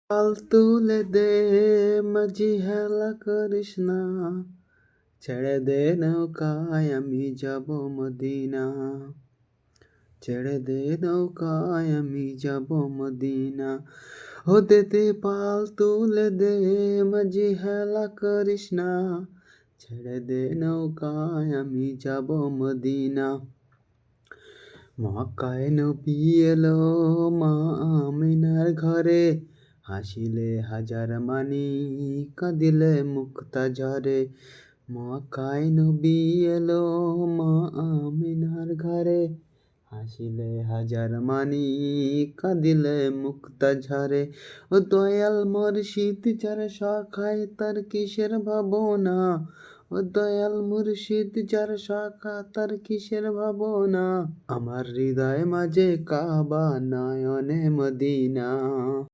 পাল তুলে দে মাঝি হেলা করিস না, ছেড়ে দে নৌকায় আমি যাব মদিনা, ছেড়ে দে নৌকায় আমি যাব মদিনা। দে পাল তুলে দে মাঝি হেলা করিস না, ছেড়ে দে নৌকায় আমি যাব মদিনা। মক্কায় নবী এলো মা আমিনার ঘরে, হাসিলে হাজার মানি কাঁদিলে মুক্তা ঝরে। মক্কায় নবী এলো মা আমিনার ঘরে, হাসিলে হাজার মানি কাঁদিলে মুক্তা ঝরে। দয়াল মুর্শিদ যার শাখায় তার কিসের ভাবনা, দয়াল মুর্শিদ যার শাখা তার কিসের ভাবনা। আমার হৃদয় মাঝে কাবা নয়নে মদিনা।